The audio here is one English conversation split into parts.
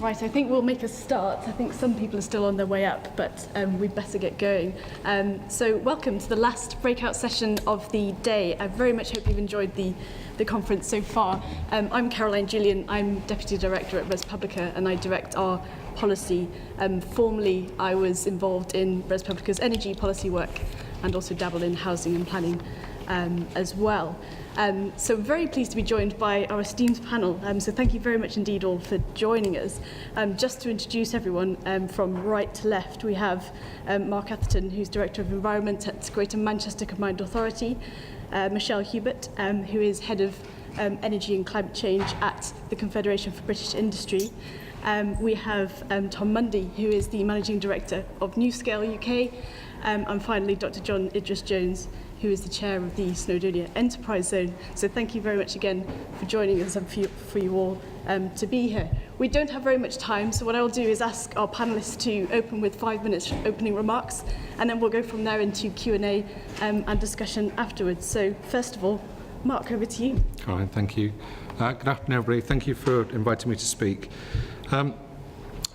Right, I think we'll make a start. I think some people are still on their way up, but we'd better get going. So welcome to the last breakout session of the day. I very much hope you've enjoyed the conference so far. I'm Julian. I'm Deputy Director at ResPublica, and I direct our policy. Formerly, I was involved in ResPublica's energy policy work and also dabble in housing and planning as well. So very pleased to be joined by our esteemed panel. So thank you very much indeed all for joining us. Just to introduce everyone from right to left, we have Mark Atherton, who's Director of Environment at Greater Manchester Combined Authority, Michelle Hubert, who is Head of Energy and Climate Change at the Confederation for British Industry. We have Tom Mundy, who is the Managing Director of NuScale UK, and finally Dr. John Idris Jones, who is the chair of the Snowdonia Enterprise Zone. So thank you very much again for joining us and for you all to be here. We don't have very much time, so what I'll do is ask our panellists to open with 5 minutes opening remarks, and then we'll go from there into Q&A and discussion afterwards. So first of all, Mark, over to you. All right, thank you. Good afternoon, everybody. Thank you for inviting me to speak.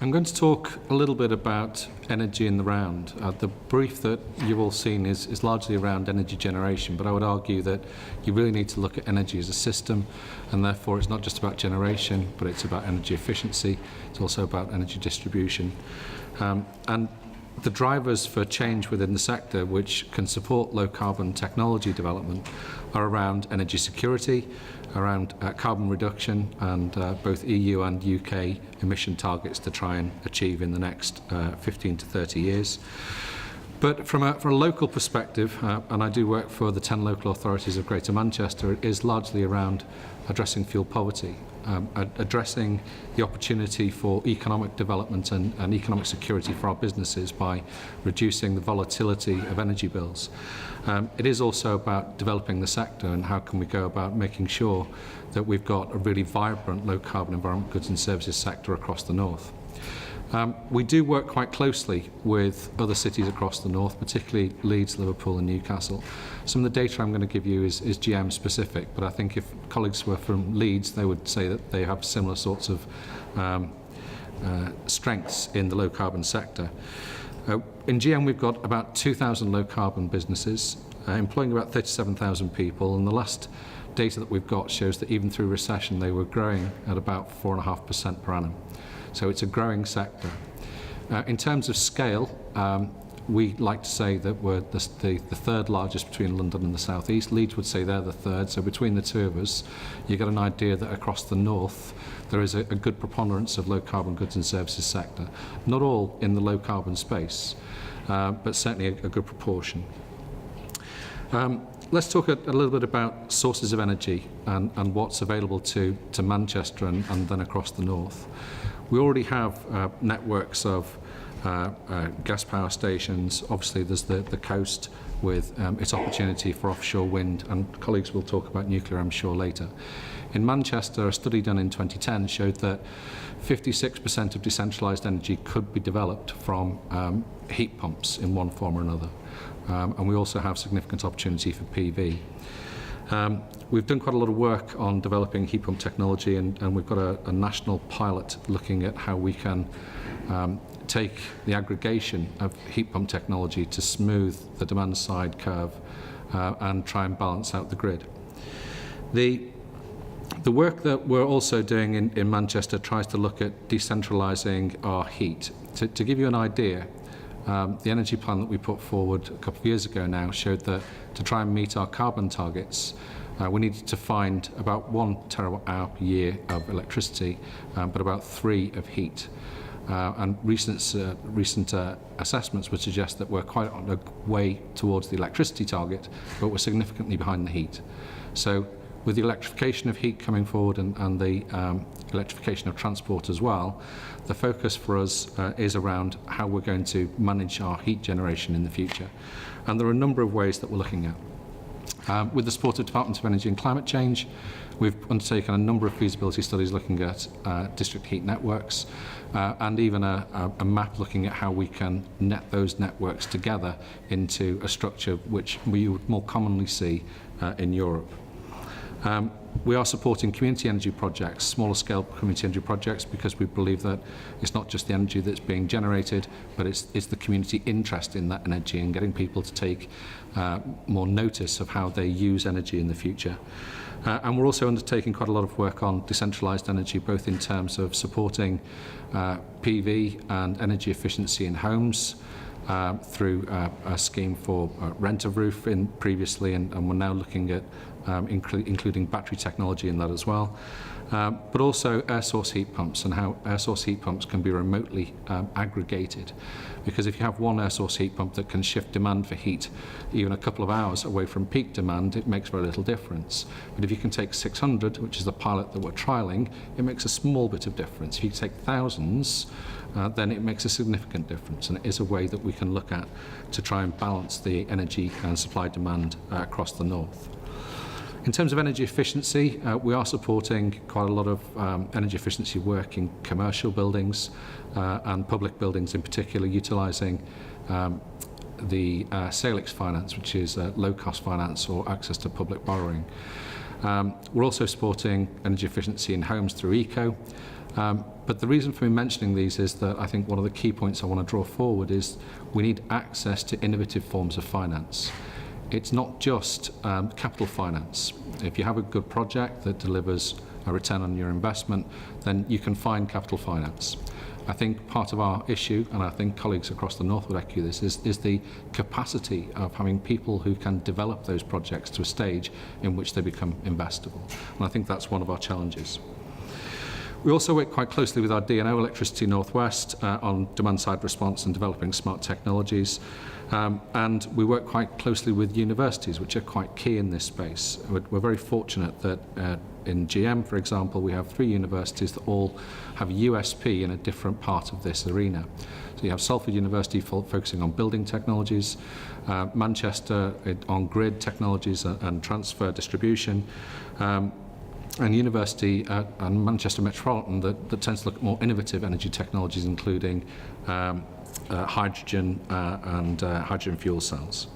I'm going to talk a little bit about energy in the round. The brief that you've all seen is largely around energy generation, but I would argue that you really need to look at energy as a system, and therefore it's not just about generation, but it's about energy efficiency. It's also about energy distribution. And the drivers for change within the sector which can support low carbon technology development are around energy security, around carbon reduction, and both EU and UK emission targets to try and achieve in the next 15 to 30 years. But from a local perspective, and I do work for the 10 local authorities of Greater Manchester, it is largely around addressing fuel poverty, addressing the opportunity for economic development and economic security for our businesses by reducing the volatility of energy bills. It is also about developing the sector and how can we go about making sure that we've got a really vibrant low carbon environment goods and services sector across the north. We do work quite closely with other cities across the north, particularly Leeds, Liverpool and Newcastle. Some of the data I'm going to give you is GM specific, but I think if colleagues were from Leeds, they would say that they have similar sorts of strengths in the low carbon sector. In GM we've got about 2,000 low carbon businesses, employing about 37,000 people, and the last data that we've got shows that even through recession they were growing at about 4.5% per annum. So it's a growing sector. In terms of scale, we like to say that we're the third largest between London and the South East. Leeds would say they're the third, so between the two of us, you get an idea that across the north there is a good preponderance of low carbon goods and services sector. Not all in the low carbon space, but certainly a good proportion. Let's talk a little bit about sources of energy and what's available to Manchester and then across the north. We already have networks of gas power stations. Obviously there's the coast with its opportunity for offshore wind, and colleagues will talk about nuclear I'm sure later. In Manchester, a study done in 2010 showed that 56% of decentralised energy could be developed from heat pumps in one form or another. And we also have significant opportunity for PV. We've done quite a lot of work on developing heat pump technology, and we've got a national pilot looking at how we can take the aggregation of heat pump technology to smooth the demand side curve and try and balance out the grid. The work that we're also doing in Manchester tries to look at decentralising our heat. To give you an idea, the energy plan that we put forward a couple of years ago now showed that to try and meet our carbon targets, we needed to find about 1 terawatt-hour per year of electricity, but about 3 of heat. And recent assessments would suggest that we're quite on a way towards the electricity target, but we're significantly behind the heat. So with the electrification of heat coming forward and the electrification of transport as well, the focus for us is around how we're going to manage our heat generation in the future. And there are a number of ways that we're looking at. With the support of Department of Energy and Climate Change, we've undertaken a number of feasibility studies looking at district heat networks and even a map looking at how we can net those networks together into a structure which we would more commonly see in Europe. We are supporting community energy projects, smaller scale community energy projects, because we believe that it's not just the energy that's being generated, but it's the community interest in that energy and getting people to take more notice of how they use energy in the future. And we're also undertaking quite a lot of work on decentralised energy, both in terms of supporting PV and energy efficiency in homes, through a scheme for rent a roof previously, and we're now looking at including battery technology in that as well. But also air source heat pumps, and how air source heat pumps can be remotely aggregated. Because if you have one air source heat pump that can shift demand for heat even a couple of hours away from peak demand, it makes very little difference. But if you can take 600, which is the pilot that we're trialling, it makes a small bit of difference. If you take thousands, then it makes a significant difference, and it is a way that we can look at to try and balance the energy and supply demand across the north. In terms of energy efficiency, we are supporting quite a lot of energy efficiency work in commercial buildings and public buildings in particular, utilising the Salix finance, which is low-cost finance or access to public borrowing. We're also supporting energy efficiency in homes through eco. But the reason for me mentioning these is that I think one of the key points I want to draw forward is we need access to innovative forms of finance. It's not just capital finance. If you have a good project that delivers a return on your investment, then you can find capital finance. I think part of our issue, and I think colleagues across the north would echo this, is the capacity of having people who can develop those projects to a stage in which they become investable. And I think that's one of our challenges. We also work quite closely with our DNO Electricity Northwest on demand-side response and developing smart technologies. And we work quite closely with universities, which are quite key in this space. We're very fortunate that in GM, for example, we have 3 universities that all have a USP in a different part of this arena. So you have Salford University focusing on building technologies, Manchester on grid technologies and transfer distribution, and University and Manchester Metropolitan that tends to look at more innovative energy technologies, including hydrogen and hydrogen fuel cells.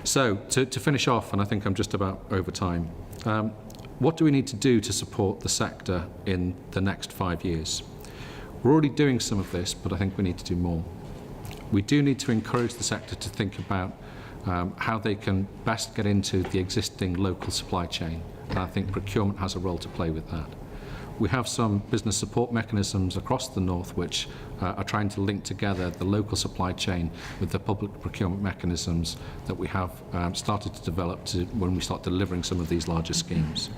So to finish off, and I think I'm just about over time, what do we need to do to support the sector in the next 5 years? We're already doing some of this, but I think we need to do more. We do need to encourage the sector to think about how they can best get into the existing local supply chain, and I think procurement has a role to play with that. We have some business support mechanisms across the north which are trying to link together the local supply chain with the public procurement mechanisms that we have started to develop when we start delivering some of these larger schemes.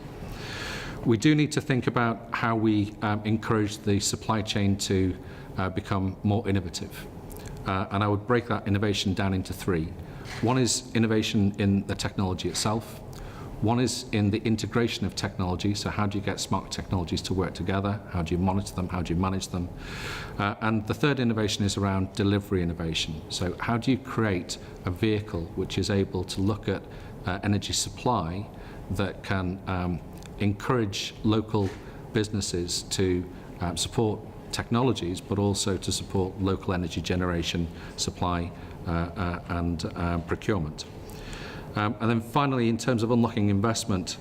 We do need to think about how we encourage the supply chain to become more innovative. And I would break that innovation down into 3. One is innovation in the technology itself. One is in the integration of technology, so how do you get smart technologies to work together? How do you monitor them? How do you manage them? And the third innovation is around delivery innovation. So how do you create a vehicle which is able to look at energy supply that can encourage local businesses to support technologies, but also to support local energy generation, supply and procurement. And then finally, in terms of unlocking investment,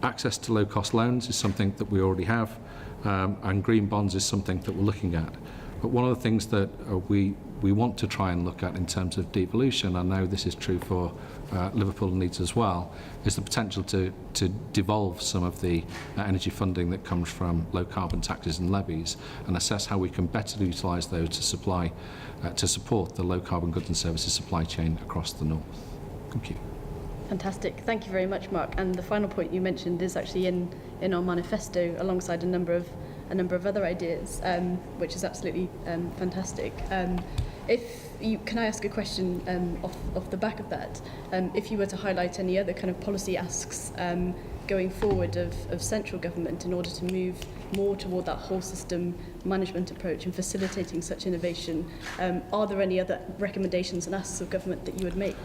access to low-cost loans is something that we already have, and green bonds is something that we're looking at. But one of the things that we want to try and look at in terms of devolution, I know this is true for Liverpool and Leeds as well, is the potential to devolve some of the energy funding that comes from low-carbon taxes and levies, and assess how we can better utilise those to support the low-carbon goods and services supply chain across the north. Thank you. Fantastic. Thank you very much, Mark. And the final point you mentioned is actually in our manifesto, alongside a number of other ideas, which is absolutely fantastic. Can I ask a question off the back of that? If you were to highlight any other kind of policy asks going forward of central government in order to move more toward that whole system management approach and facilitating such innovation, are there any other recommendations and asks of government that you would make?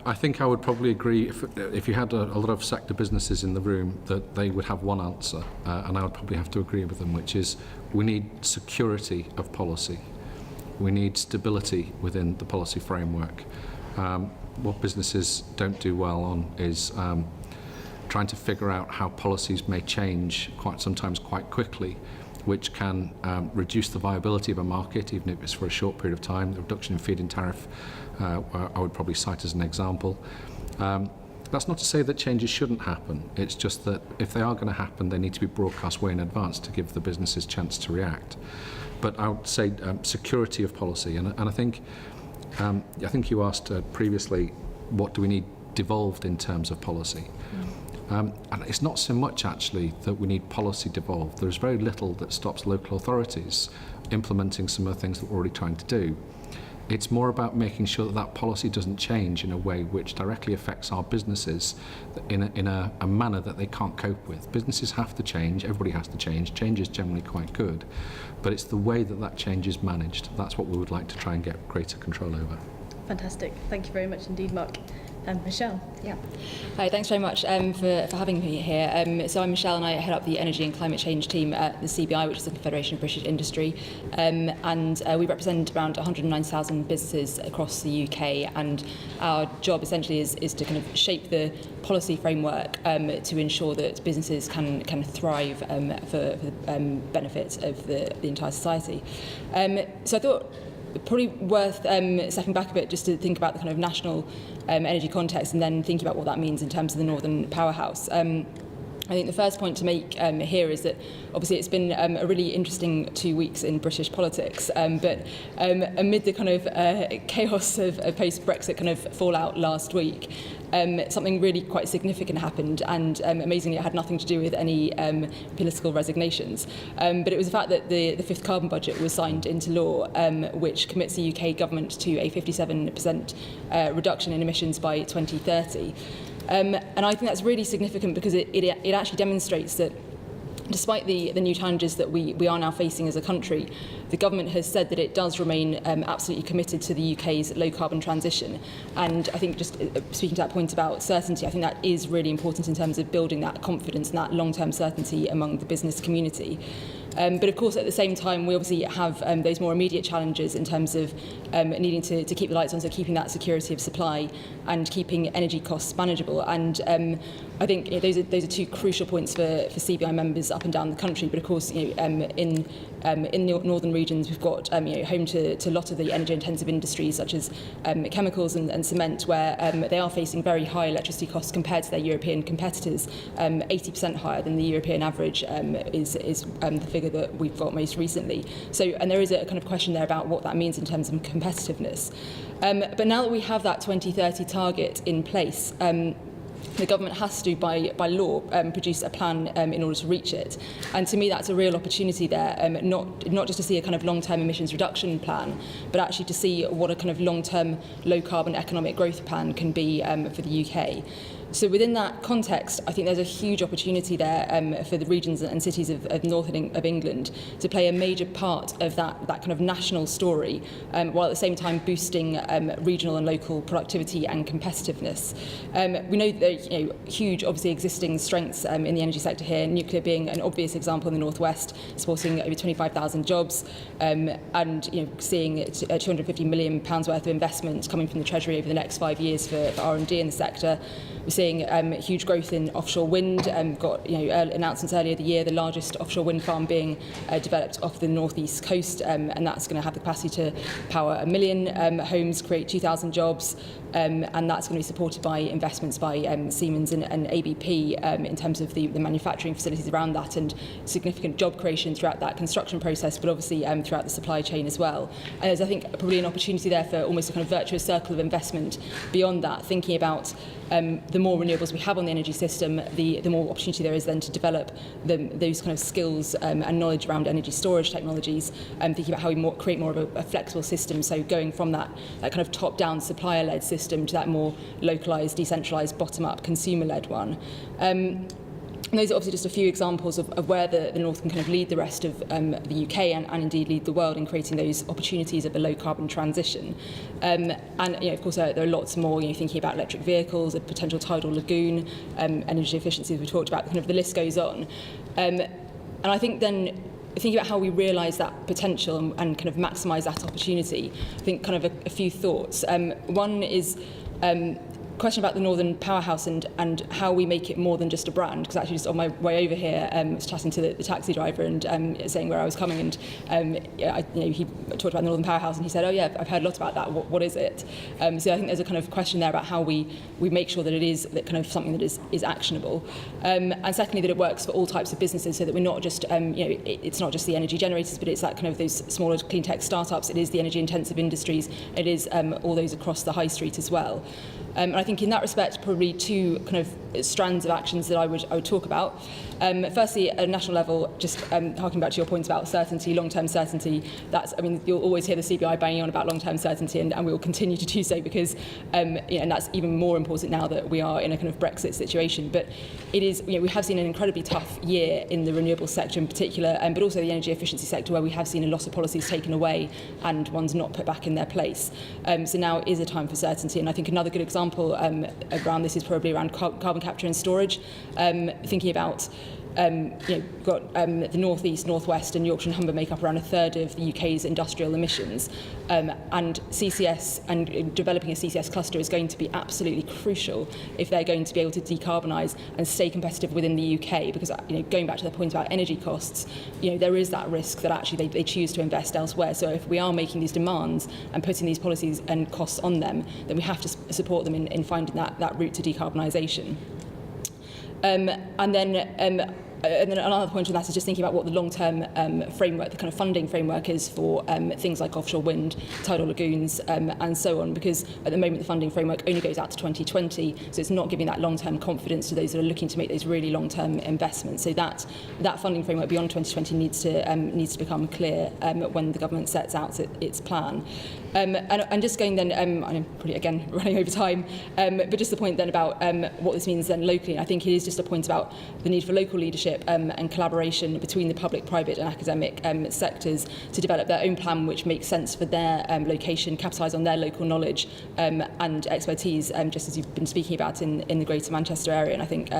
I think I would probably agree if you had a lot of sector businesses in the room that they would have one answer, and I would probably have to agree with them, which is we need security of policy. We need stability within the policy framework. What businesses don't do well on is trying to figure out how policies may change sometimes quite quickly, which can reduce the viability of a market, even if it's for a short period of time. The reduction in feed-in tariff, I would probably cite as an example. That's not to say that changes shouldn't happen. It's just that if they are going to happen, they need to be broadcast way in advance to give the businesses a chance to react. But I would say security of policy, and I think you asked previously, what do we need devolved in terms of policy? And it's not so much actually that we need policy devolved. There's very little that stops local authorities implementing some of the things that we're already trying to do. It's more about making sure that that policy doesn't change in a way which directly affects our businesses in a manner that they can't cope with. Businesses have to change, everybody has to change. Change is generally quite good, but it's the way that that change is managed. That's what we would like to try and get greater control over. Fantastic. Thank you very much indeed, Mark. Michelle. Yeah. Hi, thanks very much for having me here. So I'm Michelle and I head up the Energy and Climate Change team at the CBI, which is the Confederation of British Industry. And we represent around 190,000 businesses across the UK, and our job essentially is to kind of shape the policy framework to ensure that businesses can thrive for the benefit of the entire society. So I thought probably worth stepping back a bit just to think about the kind of national energy context and then thinking about what that means in terms of the Northern Powerhouse. I think the first point to make here is that obviously it's been a really interesting 2 weeks in British politics, but amid the kind of chaos of post-Brexit kind of fallout last week, something really quite significant happened, and amazingly it had nothing to do with any political resignations. But it was the fact that the fifth carbon budget was signed into law, which commits the UK government to a 57% reduction in emissions by 2030. And I think that's really significant because it actually demonstrates that despite the new challenges that we are now facing as a country, the government has said that it does remain absolutely committed to the UK's low-carbon transition. And I think just speaking to that point about certainty, I think that is really important in terms of building that confidence and that long-term certainty among the business community. But of course, at the same time, we obviously have those more immediate challenges in terms of needing to keep the lights on, so keeping that security of supply and keeping energy costs manageable. And I think those are two crucial points for CBI members up and down the country. But of course, in the northern regions, we've got home to a lot of the energy-intensive industries such as chemicals and cement, where they are facing very high electricity costs compared to their European competitors. 80% higher than the European average is the figure that we've got most recently. So, and there is a kind of question there about what that means in terms of competitiveness. But now that we have that 2030 target in place, the government has to, by law, produce a plan in order to reach it. And to me, that's a real opportunity there, not just to see a kind of long-term emissions reduction plan, but actually to see what a kind of long-term low-carbon economic growth plan can be for the UK. So within that context, I think there's a huge opportunity there for the regions and cities of north of England to play a major part of that kind of national story, while at the same time boosting regional and local productivity and competitiveness. We know that there are huge, obviously, existing strengths in the energy sector here, nuclear being an obvious example in the northwest, supporting over 25,000 jobs, and seeing £250 million worth of investment coming from the Treasury over the next 5 years for R&D in the sector. We're seeing huge growth in offshore wind. Got announcements earlier the year, the largest offshore wind farm being developed off the northeast coast, and that's going to have the capacity to power 1 million homes, create 2,000 jobs, and that's going to be supported by investments by Siemens and ABP in terms of the manufacturing facilities around that, and significant job creation throughout that construction process, but obviously throughout the supply chain as well. And there's, I think, probably an opportunity there for almost a kind of virtuous circle of investment beyond that, thinking about the more renewables we have on the energy system, the more opportunity there is then to develop those kind of skills and knowledge around energy storage technologies, thinking about how we create more of a flexible system, so going from that kind of top-down supplier-led system to that more localised, decentralised, bottom-up, consumer-led one. And those are obviously just a few examples of where the North can kind of lead the rest of the UK and indeed lead the world in creating those opportunities of a low-carbon transition. And of course, there are lots more, thinking about electric vehicles, a potential tidal lagoon, energy efficiency, as we talked about, kind of the list goes on. And I think then thinking about how we realise that potential and kind of maximise that opportunity, I think kind of a few thoughts. One is question about the Northern Powerhouse and how we make it more than just a brand, because actually just on my way over here I was chatting to the taxi driver and saying where I was coming, and he talked about the Northern Powerhouse and he said, oh yeah, I've heard a lot about that, what is it? So I think there's a kind of question there about how we make sure that it is that kind of something that is actionable, and secondly that it works for all types of businesses, so that we're not just it's not just the energy generators, but it's that kind of those smaller clean tech startups, it is the energy intensive industries, it is all those across the high street as well. And I think in that respect, probably two kind of strands of actions that I would talk about. Firstly, at a national level, just harking back to your points about certainty, long-term certainty. You'll always hear the CBI banging on about long-term certainty, and we will continue to do so because, and that's even more important now that we are in a kind of Brexit situation. But it is, we have seen an incredibly tough year in the renewables sector in particular, but also the energy efficiency sector, where we have seen a lot of policies taken away and ones not put back in their place. So now is a time for certainty, and I think another good example around this is probably around carbon capture and storage, thinking about got the North East, North West and Yorkshire and Humber make up around a third of the UK's industrial emissions, and CCS and developing a CCS cluster is going to be absolutely crucial if they're going to be able to decarbonise and stay competitive within the UK, because going back to the point about energy costs, there is that risk that actually they choose to invest elsewhere. So if we are making these demands and putting these policies and costs on them, then we have to support them in finding that route to decarbonisation. And then another point on that is just thinking about what the long-term framework, the kind of funding framework is for things like offshore wind, tidal lagoons, and so on, because at the moment the funding framework only goes out to 2020, so it's not giving that long-term confidence to those that are looking to make those really long-term investments. So that funding framework beyond 2020 needs to become clear when the government sets out its plan. And just going then, I'm probably again running over time, but just the point then about what this means then locally. I think it is just a point about the need for local leadership and collaboration between the public, private and academic sectors to develop their own plan which makes sense for their location, capitalise on their local knowledge and expertise, just as you've been speaking about in the Greater Manchester area. And I think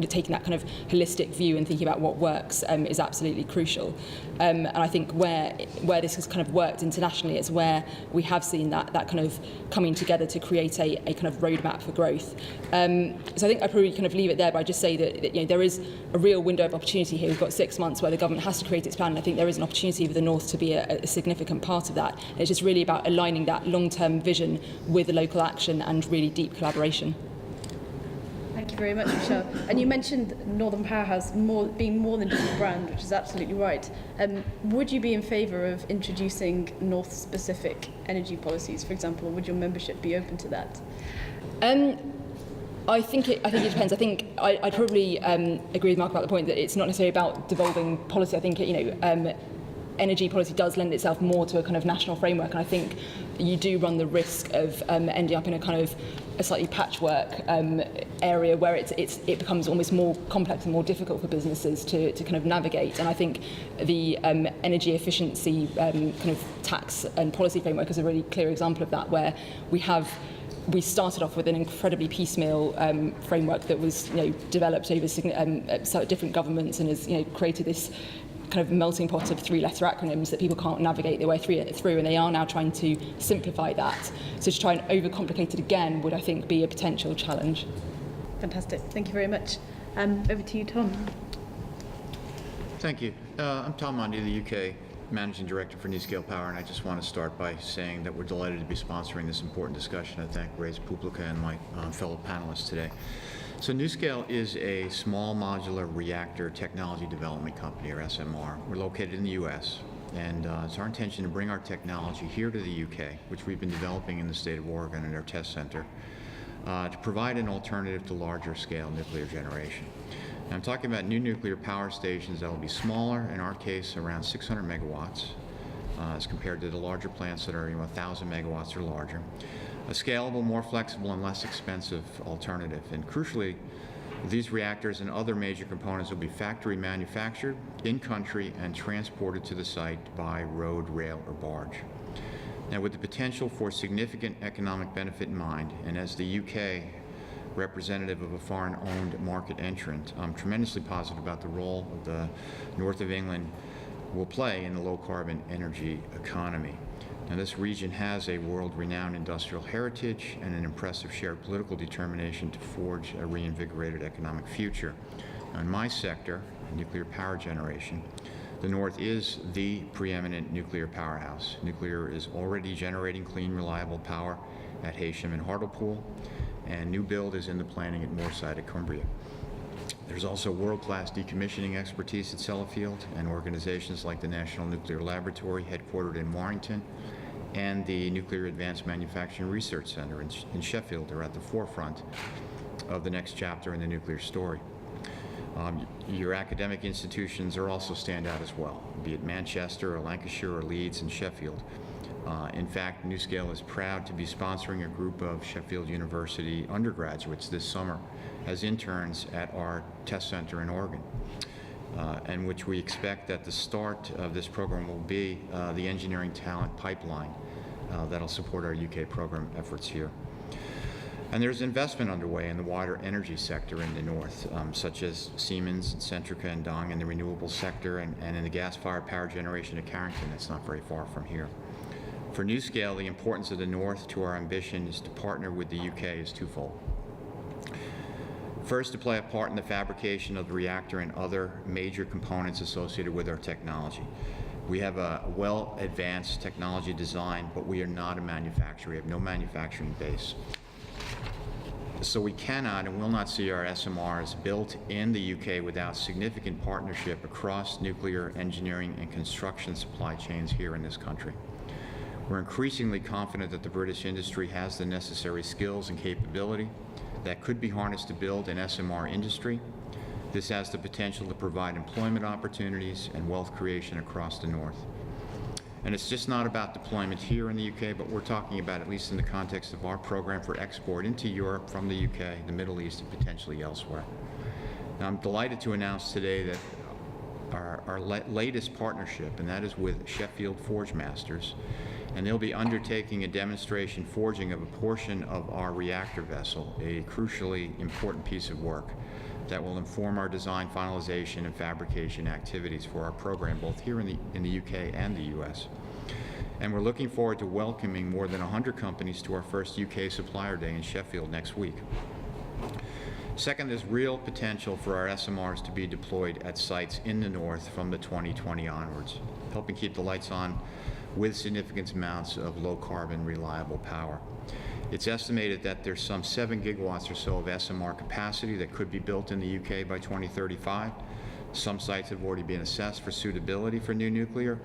taking that kind of holistic view and thinking about what works is absolutely crucial. And I think where this has kind of worked internationally is where we have seen that kind of coming together to create a kind of roadmap for growth. So I think I probably kind of leave it there, but I just say that there is a real window of opportunity here. We've got 6 months where the government has to create its plan, and I think there is an opportunity for the North to be a significant part of that. And it's just really about aligning that long-term vision with the local action and really deep collaboration. Thank you very much, Michelle. And you mentioned Northern Powerhouse being more than just a brand, which is absolutely right. Would you be in favour of introducing North-specific energy policies, for example? Would your membership be open to that? I think it depends. I think I'd probably agree with Mark about the point that it's not necessarily about devolving policy. I think energy policy does lend itself more to a kind of national framework, and I think you do run the risk of ending up in a kind of a slightly patchwork area where it becomes almost more complex and more difficult for businesses to kind of navigate. And I think the energy efficiency kind of tax and policy framework is a really clear example of that, where we started off with an incredibly piecemeal framework that was developed over different governments and has created this kind of melting pot of 3-letter acronyms that people can't navigate their way through, and they are now trying to simplify that. So to try and overcomplicate it again would, I think, be a potential challenge. Fantastic. Thank you very much. Over to you, Tom. Thank you. I'm Tom Mundy, the UK Managing Director for NuScale Power, and I just want to start by saying that we're delighted to be sponsoring this important discussion. I thank ResPublica and my fellow panelists today. So NuScale is a small modular reactor technology development company, or SMR. We're located in the US, and it's our intention to bring our technology here to the UK, which we've been developing in the state of Oregon in our test center, to provide an alternative to larger scale nuclear generation. Now, I'm talking about new nuclear power stations that will be smaller, in our case around 600 megawatts, as compared to the larger plants that are 1,000 megawatts or larger. A scalable, more flexible, and less expensive alternative. And crucially, these reactors and other major components will be factory manufactured in country and transported to the site by road, rail, or barge. Now, with the potential for significant economic benefit in mind, and as the UK representative of a foreign-owned market entrant, I'm tremendously positive about the role of the North of England will play in the low-carbon energy economy. Now, this region has a world-renowned industrial heritage and an impressive shared political determination to forge a reinvigorated economic future. Now, in my sector, nuclear power generation, the North is the preeminent nuclear powerhouse. Nuclear is already generating clean, reliable power at Heysham and Hartlepool, and new build is in the planning at Moorside at Cumbria. There's also world-class decommissioning expertise at Sellafield, and organizations like the National Nuclear Laboratory, headquartered in Warrington, and the Nuclear Advanced Manufacturing Research Center in Sheffield are at the forefront of the next chapter in the nuclear story. Your academic institutions are also stand out as well, be it Manchester or Lancashire or Leeds and Sheffield. In fact, NuScale is proud to be sponsoring a group of Sheffield University undergraduates this summer as interns at our test center in Oregon, and which we expect that the start of this program will be the engineering talent pipeline that'll support our UK program efforts here. And there's investment underway in the wider energy sector in the North, such as Siemens, Centrica, and Dong in the renewable sector, and in the gas-fired power generation at Carrington that's not very far from here. For NuScale, the importance of the North to our ambition is to partner with the UK is twofold. First, to play a part in the fabrication of the reactor and other major components associated with our technology. We have a well-advanced technology design, but we are not a manufacturer. We have no manufacturing base. So we cannot and will not see our SMRs built in the UK without significant partnership across nuclear engineering and construction supply chains here in this country. We're increasingly confident that the British industry has the necessary skills and capability that could be harnessed to build an SMR industry. This has the potential to provide employment opportunities and wealth creation across the North. And it's just not about deployment here in the UK, but we're talking about, at least in the context of our program, for export into Europe from the UK, the Middle East, and potentially elsewhere. Now, I'm delighted to announce today that our latest partnership, and that is with Sheffield Forge Masters, and they'll be undertaking a demonstration forging of a portion of our reactor vessel, a crucially important piece of work that will inform our design, finalization, and fabrication activities for our program, both here in the UK and the US. And we're looking forward to welcoming more than 100 companies to our first UK Supplier Day in Sheffield next week. Second, there's real potential for our SMRs to be deployed at sites in the North from the 2020 onwards, helping keep the lights on with significant amounts of low-carbon, reliable power. It's estimated that there's some 7 gigawatts or so of SMR capacity that could be built in the UK by 2035. Some sites have already been assessed for suitability for new nuclear.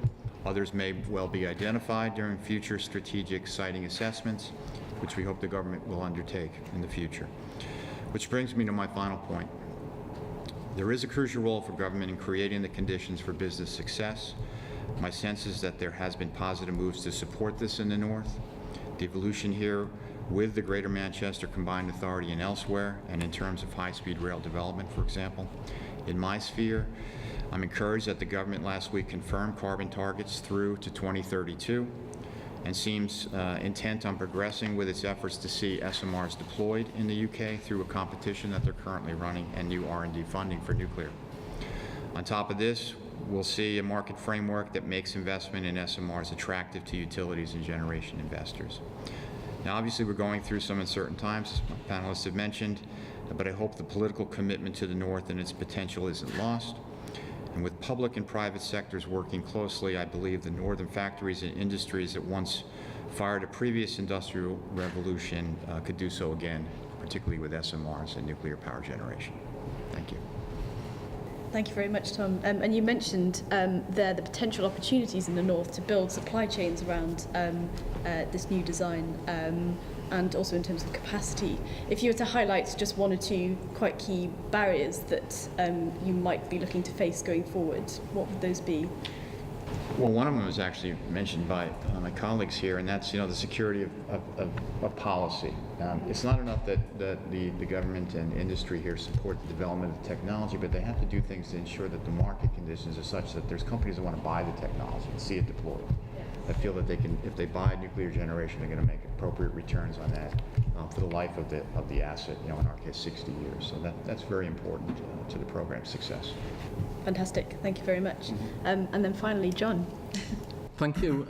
Others may well be identified during future strategic siting assessments, which we hope the government will undertake in the future. Which brings me to my final point. There is a crucial role for government in creating the conditions for business success. My sense is that there has been positive moves to support this in the North. The evolution here with the Greater Manchester Combined Authority and elsewhere, and in terms of high-speed rail development, for example. In my sphere, I'm encouraged that the government last week confirmed carbon targets through to 2032 and seems intent on progressing with its efforts to see SMRs deployed in the UK through a competition that they're currently running and new R&D funding for nuclear. On top of this, we'll see a market framework that makes investment in SMRs attractive to utilities and generation investors. Now, obviously, we're going through some uncertain times, as my panelists have mentioned, but I hope the political commitment to the North and its potential isn't lost. And with public and private sectors working closely, I believe the northern factories and industries that once fired a previous industrial revolution could do so again, particularly with SMRs and nuclear power generation. Thank you. Thank you very much, Tom. And you mentioned there the potential opportunities in the North to build supply chains around this new design, and also in terms of capacity. If you were to highlight just one or two quite key barriers that you might be looking to face going forward, what would those be? Well, one of them was actually mentioned by my colleagues here, and that's the security of policy. It's not enough that the government and industry here support the development of technology, but they have to do things to ensure that the market conditions are such that there's companies that want to buy the technology and see it deployed. that feel that they can, if they buy nuclear generation, they're going to make appropriate returns on that for the life of the asset. In our case, 60 years. So that's very important to the program's success. Fantastic. Thank you very much. And then finally, John. Thank you.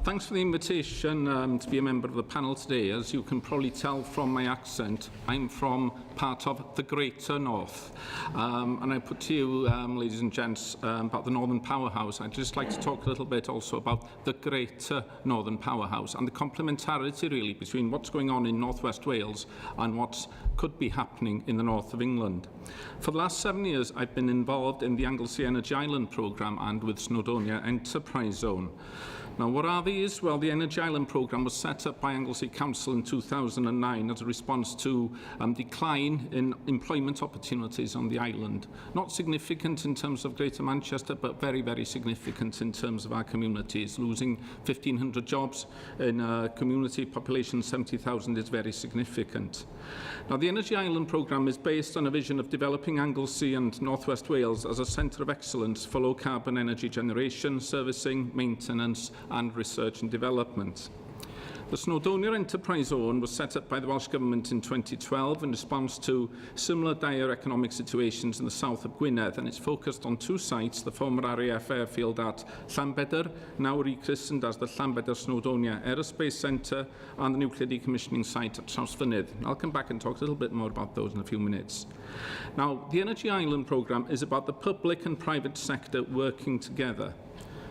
Thanks for the invitation to be a member of the panel today. As you can probably tell from my accent, I'm from part of the Greater North. And I put to you, ladies and gents, about the Northern Powerhouse. I'd just like to talk a little bit also about the Greater Northern Powerhouse and the complementarity really between what's going on in North West Wales and what could be happening in the north of England. For the last 7 years, I've been involved in the Anglesey Energy Island programme and with Snowdonia Enterprise Zone. Now, what are these? Well, the Energy Island programme was set up by Anglesey Council in 2009 as a response to decline in employment opportunities on the island. Not significant in terms of Greater Manchester, but very, very significant in terms of our communities. Losing 1,500 jobs in a community population 70,000 is very significant. Now, the Energy Island programme is based on a vision of developing Anglesey and North West Wales as a centre of excellence for low-carbon energy generation, servicing, maintenance and research and development. The Snowdonia Enterprise Zone was set up by the Welsh Government in 2012 in response to similar dire economic situations in the south of Gwynedd, and it's focused on 2 sites, the former RAF airfield at Llanbedr, now rechristened as the Llanbedr Snowdonia Aerospace Centre, and the nuclear decommissioning site at Trawsfynydd. I'll come back and talk a little bit more about those in a few minutes. Now, the Energy Island programme is about the public and private sector working together.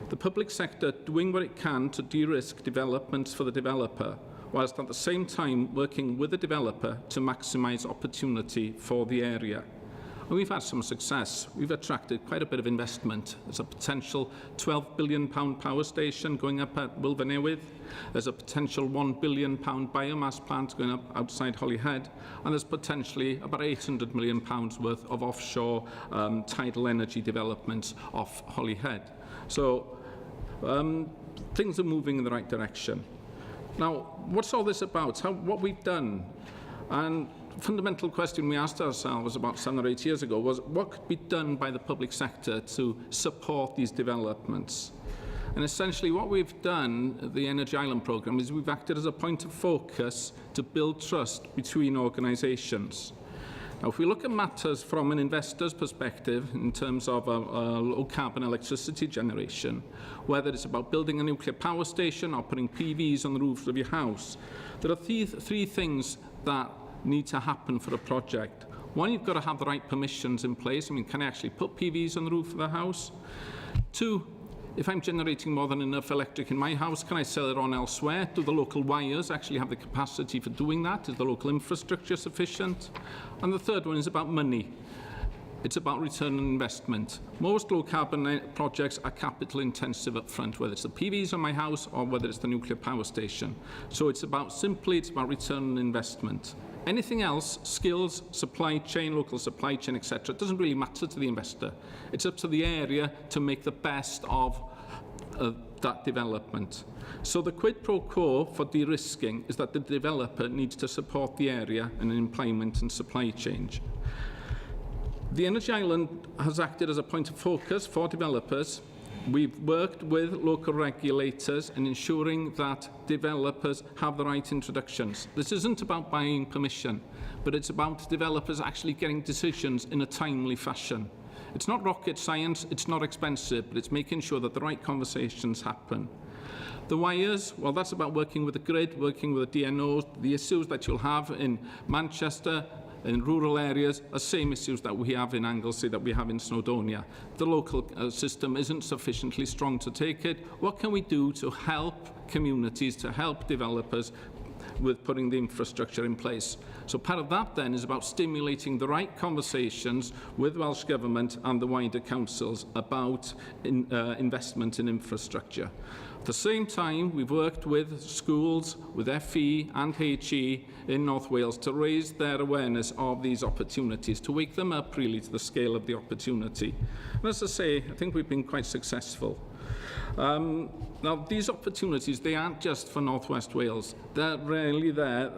The public sector doing what it can to de-risk developments for the developer, whilst at the same time working with the developer to maximise opportunity for the area. And we've had some success. We've attracted quite a bit of investment. There's a potential £12 billion power station going up at Wilfernewydd. There's a potential £1 billion biomass plant going up outside Holyhead. And there's potentially about £800 million worth of offshore tidal energy developments off Holyhead. So things are moving in the right direction. Now, what's all this about? What we've done? And the fundamental question we asked ourselves about 7 or 8 years ago was, what could be done by the public sector to support these developments? And essentially what we've done, the Energy Island programme, is we've acted as a point of focus to build trust between organisations. Now, if we look at matters from an investor's perspective in terms of low-carbon electricity generation, whether it's about building a nuclear power station or putting PVs on the roof of your house, there are three things that need to happen for a project. One, you've got to have the right permissions in place. I mean, can I actually put PVs on the roof of the house? 2, if I'm generating more than enough electric in my house, can I sell it on elsewhere? Do the local wires actually have the capacity for doing that? Is the local infrastructure sufficient? And the third one is about money. It's about return on investment. Most low-carbon projects are capital intensive up front, whether it's the PVs on my house or whether it's the nuclear power station. So it's about return on investment. Anything else, skills, supply chain, local supply chain, etc., it doesn't really matter to the investor. It's up to the area to make the best of that development. So the quid pro quo for de-risking is that the developer needs to support the area in employment and supply chain. The Energy Island has acted as a point of focus for developers. We've worked with local regulators in ensuring that developers have the right introductions. This isn't about buying permission, but it's about developers actually getting decisions in a timely fashion. It's not rocket science, it's not expensive, but it's making sure that the right conversations happen. The wires, well, that's about working with the grid, working with the DNOs. The issues that you'll have in Manchester, in rural areas, are same issues that we have in Anglesey, that we have in Snowdonia. The local system isn't sufficiently strong to take it. What can we do to help communities, to help developers with putting the infrastructure in place? So part of that then is about stimulating the right conversations with Welsh Government and the wider councils about investment in infrastructure. At the same time, we've worked with schools, with FE and HE in North Wales to raise their awareness of these opportunities, to wake them up really to the scale of the opportunity. And as I say, I think we've been quite successful. Now, these opportunities, they aren't just for North West Wales. They're really there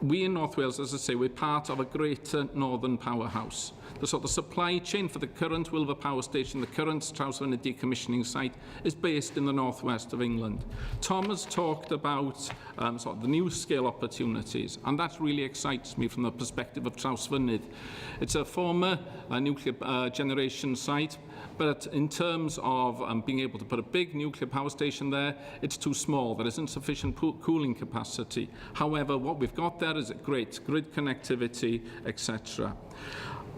we in North Wales, as I say, we're part of a greater northern powerhouse. The sort of supply chain for the current Wilver Power Station, the current Trawsfynydd decommissioning site, is based in the northwest of England. Tom has talked about sort of the NuScale opportunities, and that really excites me from the perspective of Trawsfynydd. It's a former nuclear generation site, but in terms of being able to put a big nuclear power station there, it's too small. There isn't sufficient cooling capacity. However, what we've got there is a great grid connectivity, etc.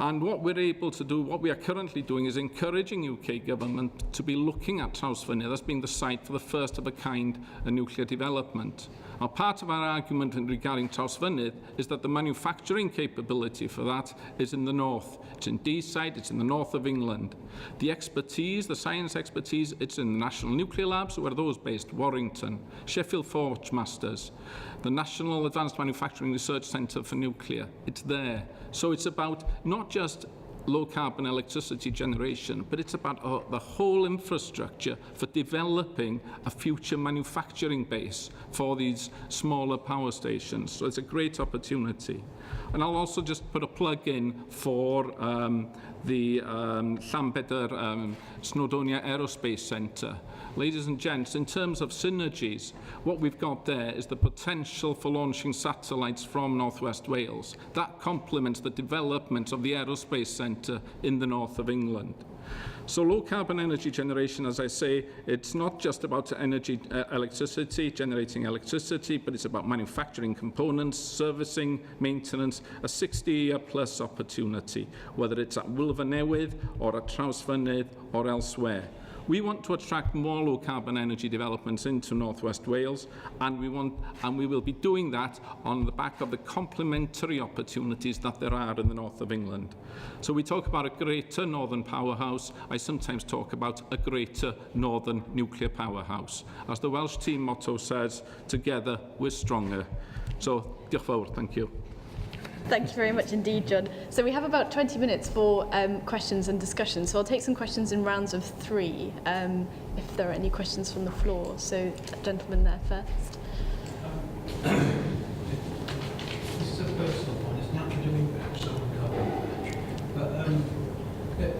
And what we're able to do, what we are currently doing, is encouraging UK government to be looking at Trawsfynydd as being the site for the first of a kind nuclear development. Now, part of our argument regarding Trawsfynydd is that the manufacturing capability for that is in the north. It's in Deeside, it's in the north of England. The expertise, the science expertise, it's in the National Nuclear Labs. Where are those based? Warrington, Sheffield Forgemasters, the National Advanced Manufacturing Research Centre for Nuclear. It's there. So it's about not just low-carbon electricity generation, but it's about the whole infrastructure for developing a future manufacturing base for these smaller power stations. So it's a great opportunity. And I'll also just put a plug in for the Llanbedr Snowdonia Aerospace Centre. Ladies and gents, in terms of synergies, what we've got there is the potential for launching satellites from North West Wales. That complements the development of the Aerospace Centre in the north of England. So low carbon energy generation, as I say, it's not just about energy, electricity, generating electricity, but it's about manufacturing components, servicing, maintenance, a 60-year plus opportunity, whether it's at Wilver Newydd or at Trawsfynydd or elsewhere. We want to attract more low-carbon energy developments into North West Wales, and we will be doing that on the back of the complementary opportunities that there are in the north of England. So we talk about a greater northern powerhouse. I sometimes talk about a greater northern nuclear powerhouse. As the Welsh team motto says, together we're stronger. So, diolch fawr, thank you. Thank you very much indeed, John. So we have about 20 minutes for questions and discussion. So I'll take some questions in rounds of 3, if there are any questions from the floor. So that gentleman there first. This is a personal one. It's not to do with perhaps someone carbon. But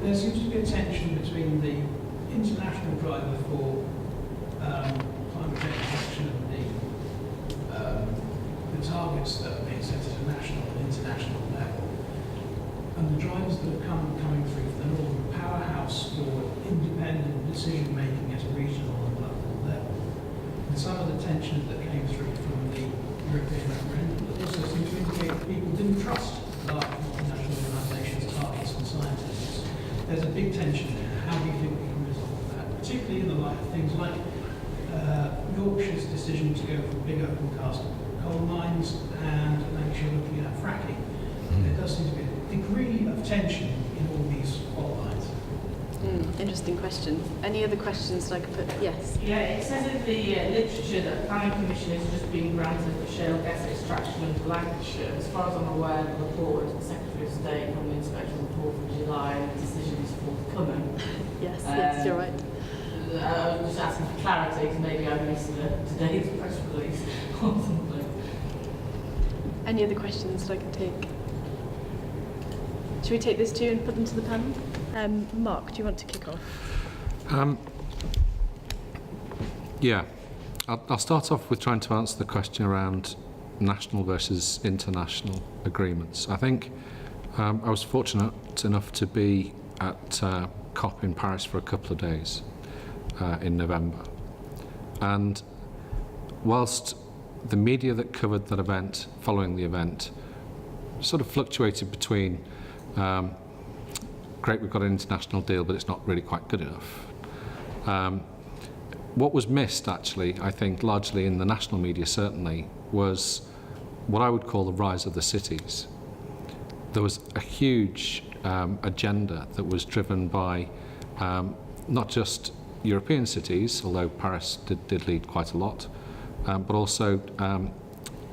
there seems to be a tension between the international driver for climate change action and the targets that are being set at a national and international level, and the drivers that are coming through from the northern powerhouse for independent decision making at a regional and local level. And some of the tensions that came through from the European referendum also seem to indicate that people didn't trust large multinational organisations, targets and scientists. There's a big tension there. How do you think we can resolve that, particularly in the light of things like Yorkshire's decision to go for big open cast coal mines, and actually looking at fracking? There does seem to be a degree of tension in all these fault lines. Interesting question. Any other questions that I could put? Yes. Yeah, it says in the literature that a planning commission is just being granted for shale gas extraction into Lancashire. As far as I'm aware, the report to the Secretary of State from the inspection report from July, and the decision is forthcoming. Yes, yes, you're right. I was just asking for clarity, because maybe I missed today's press release or something. Any other questions that I can take? Should we take this too and put them to the panel? Mark, do you want to kick off? Yeah, I'll start off with trying to answer the question around national versus international agreements. I think I was fortunate enough to be at COP in Paris for a couple of days in November. And whilst the media that covered that event, following the event, sort of fluctuated between great, we've got an international deal, but it's not really quite good enough. What was missed, actually, I think, largely in the national media, certainly, was what I would call the rise of the cities. There was a huge agenda that was driven by not just European cities, although Paris did lead quite a lot, but also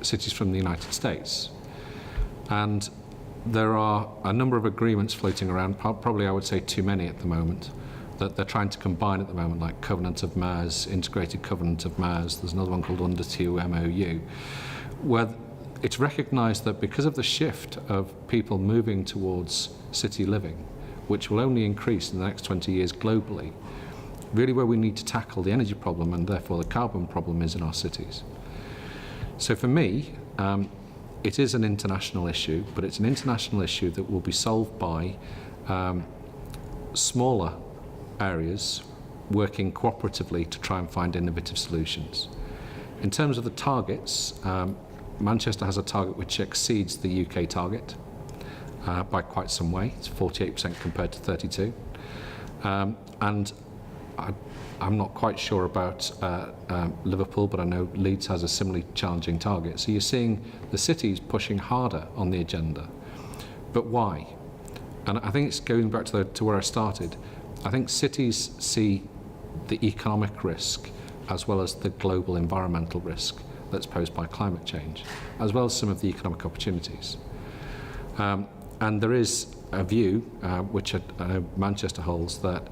cities from the United States. And there are a number of agreements floating around, probably I would say too many at the moment, that they're trying to combine at the moment, like Covenant of Mayors, Integrated Covenant of Mayors. There's another one called Under 2 MOU, where it's recognised that because of the shift of people moving towards city living, which will only increase in the next 20 years globally, really where we need to tackle the energy problem and therefore the carbon problem is in our cities. So for me, it is an international issue, but it's an international issue that will be solved by smaller areas working cooperatively to try and find innovative solutions. In terms of the targets, Manchester has a target which exceeds the UK target by quite some way. It's 48% compared to 32%. And I'm not quite sure about Liverpool, but I know Leeds has a similarly challenging target. So you're seeing the cities pushing harder on the agenda. But why? And I think it's going back to where I started. I think cities see the economic risk as well as the global environmental risk that's posed by climate change, as well as some of the economic opportunities. And there is a view, which I know Manchester holds, that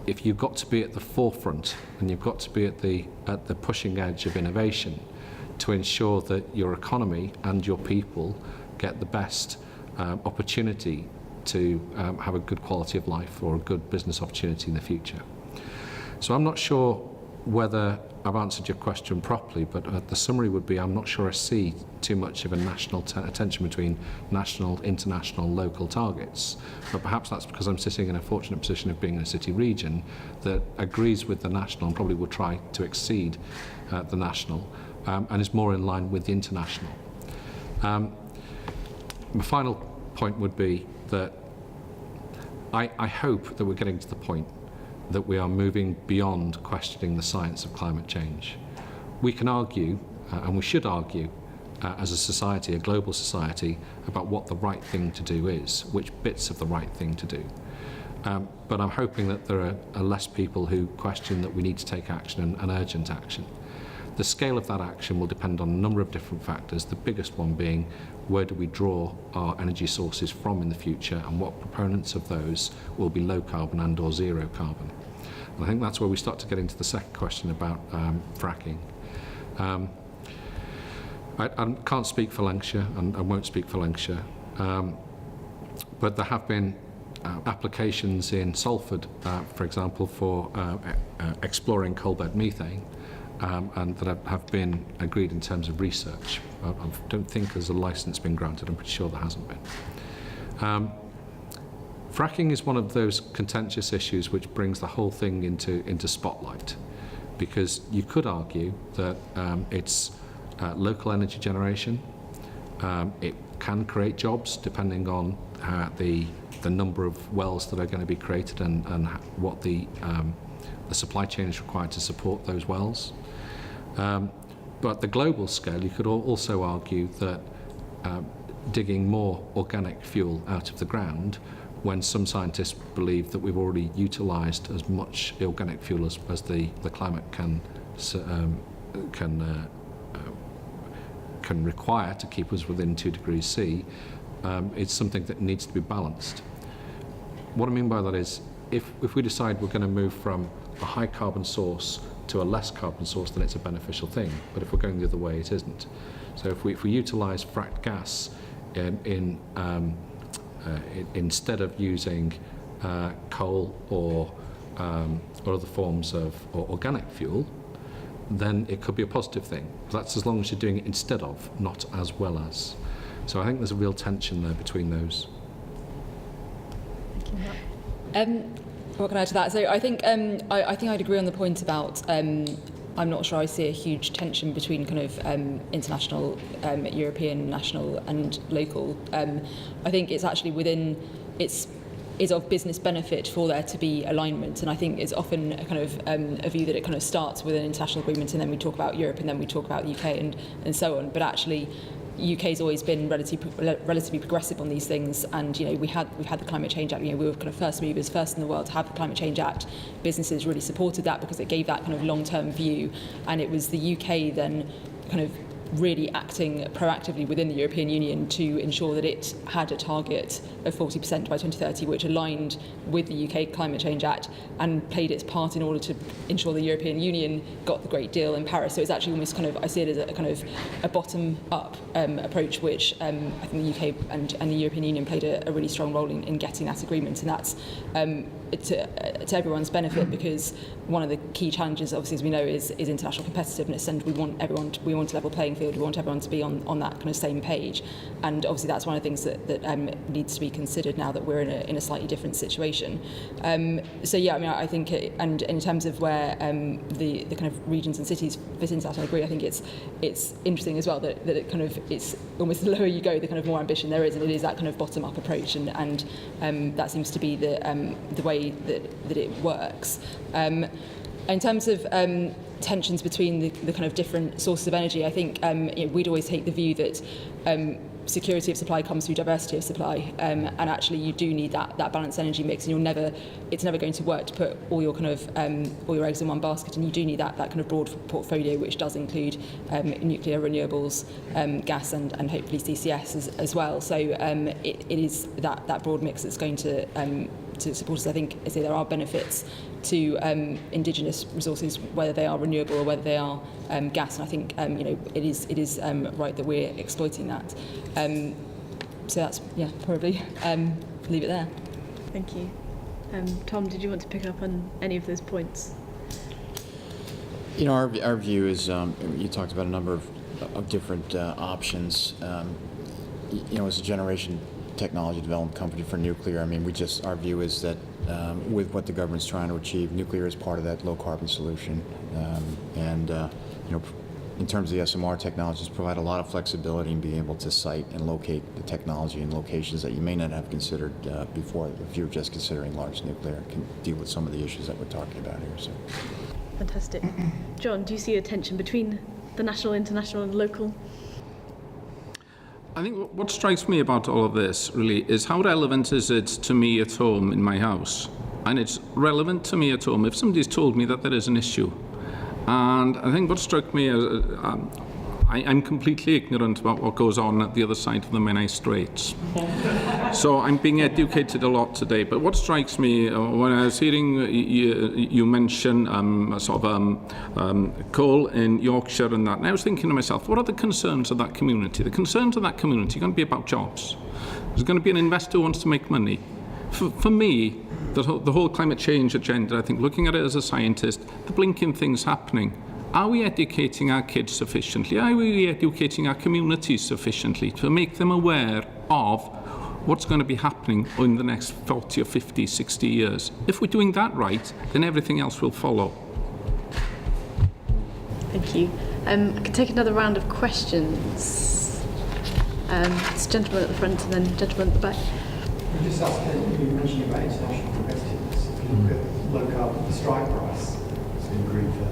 if you've got to be at the forefront and you've got to be at the pushing edge of innovation to ensure that your economy and your people get the best opportunity to have a good quality of life or a good business opportunity in the future. So I'm not sure whether I've answered your question properly, but the summary would be I'm not sure I see too much of a national attention between national, international, local targets. But perhaps that's because I'm sitting in a fortunate position of being in a city region that agrees with the national and probably will try to exceed the national and is more in line with the international. My final point would be that I hope that we're getting to the point that we are moving beyond questioning the science of climate change. We can argue, and we should argue, as a society, a global society, about what the right thing to do is, which bits of the right thing to do. But I'm hoping that there are less people who question that we need to take action and urgent action. The scale of that action will depend on a number of different factors, the biggest one being where do we draw our energy sources from in the future and what proponents of those will be low carbon and or zero carbon. And I think that's where we start to get into the second question about fracking. I can't speak for Lancashire and I won't speak for Lancashire, but there have been applications in Salford, for example, for exploring coalbed methane. And that have been agreed in terms of research. I don't think there's a licence been granted. I'm pretty sure there hasn't been. Fracking is one of those contentious issues which brings the whole thing into spotlight, because you could argue that it's local energy generation. It can create jobs depending on the number of wells that are going to be created and what the supply chain is required to support those wells. But at the global scale, you could also argue that digging more organic fuel out of the ground, when some scientists believe that we've already utilised as much organic fuel as the climate can require to keep us within 2 degrees C, it's something that needs to be balanced. What I mean by that is, if we decide we're going to move from a high carbon source to a less carbon source, then it's a beneficial thing. But if we're going the other way, it isn't. So if we utilise fracked gas instead of using coal or other forms of organic fuel, then it could be a positive thing. That's as long as you're doing it instead of, not as well as. So I think there's a real tension there between those. Thank you. What can I add to that? So I think I think I'd agree on the point about I'm not sure I see a huge tension between kind of international, European, national and local. I think it's actually is of business benefit for there to be alignment, and I think it's often a kind of a view that it kind of starts with an international agreement and then we talk about Europe and then we talk about the UK and so on. But actually UK's always been relatively progressive on these things, and we had the Climate Change Act. We were kind of first movers, first in the world to have the Climate Change Act. Businesses really supported that because it gave that kind of long-term view, and it was the UK then kind of really acting proactively within the European Union to ensure that it had a target of 40% by 2030, which aligned with the UK Climate Change Act and played its part in order to ensure the European Union got the great deal in Paris. So it's actually almost kind of, I see it as a kind of a bottom-up approach, which I think the UK and the European Union played a really strong role in getting that agreement, and that's to everyone's benefit, because one of the key challenges, obviously, as we know, is international competitiveness, and we want a level playing field. We want everyone to be on that kind of same page, and obviously that's one of the things that needs to be considered now that we're in a slightly different situation. So yeah, I mean, I think, and in terms of where the kind of regions and cities fit into that, I agree. I think it's interesting as well that it kind of, it's almost the lower you go, the kind of more ambition there is, and it is that kind of bottom-up approach, and that seems to be the way that it works. In terms of tensions between the kind of different sources of energy, I think we'd always take the view that security of supply comes through diversity of supply, and actually you do need that balanced energy mix, and it's never going to work to put all your kind of all your eggs in one basket, and you do need that kind of broad portfolio, which does include nuclear, renewables, gas, and hopefully CCS as well. So it is that broad mix that's going to support us. I think, as I say, there are benefits to indigenous resources, whether they are renewable or whether they are gas, and I think it is right that we're exploiting that. So that's probably leave it there. Thank you. Tom, did you want to pick up on any of those points? Our view is, you talked about a number of different options. As a generation technology development company for nuclear, I mean, our view is that with what the government's trying to achieve, nuclear is part of that low carbon solution, in terms of the SMR technologies, provide a lot of flexibility in being able to site and locate the technology in locations that you may not have considered before, if you're just considering large nuclear, can deal with some of the issues that we're talking about here. So, fantastic. John, do you see a tension between the national, international, and local? I think what strikes me about all of this really is how relevant is it to me at home in my house. And it's relevant to me at home if somebody's told me that there is an issue. And I think what struck me is I'm completely ignorant about what goes on at the other side of the Menai Straits. So I'm being educated a lot today. But what strikes me, when I was hearing you mention coal in Yorkshire and that, and I was thinking to myself, what are the concerns of that community? The concerns of that community are going to be about jobs. There's going to be an investor who wants to make money. For me, the whole climate change agenda, I think, looking at it as a scientist, the blinking things happening. Are we educating our kids sufficiently? Are we educating our communities sufficiently to make them aware of what's going to be happening in the next 40 or 50, 60 years? If we're doing that right, then everything else will follow. Thank you. I can take another round of questions. This gentleman at the front and then gentleman at the back. I'm just asking, you mentioned about international competitiveness. If you look at low carbon strike price, it's been agreed for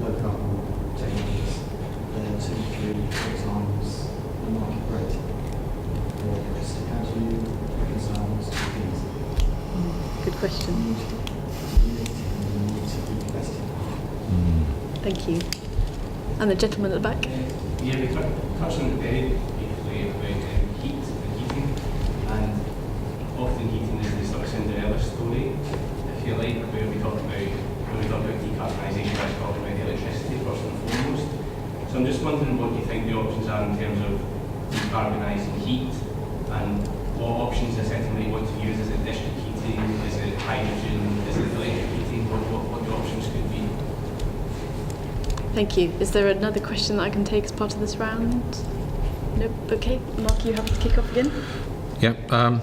low carbon technologies, they're 2 to 3 times the market rate. How do you reconcile those two things? Good question. Thank you. And the gentleman at the back. Yeah, we touched on it very briefly about heat and heating, and often heating is the sort of Cinderella story, if you like, where we talk about decarbonisation, that's talking about the electricity first and foremost. So I'm just wondering what you think the options are in terms of decarbonising heat, and what options effectively want to use. Is it district heating, is it hydrogen, is it electric heating, what the options could be? Thank you. Is there another question that I can take as part of this round? Nope. Okay. Mark, you have to kick off again? Yeah.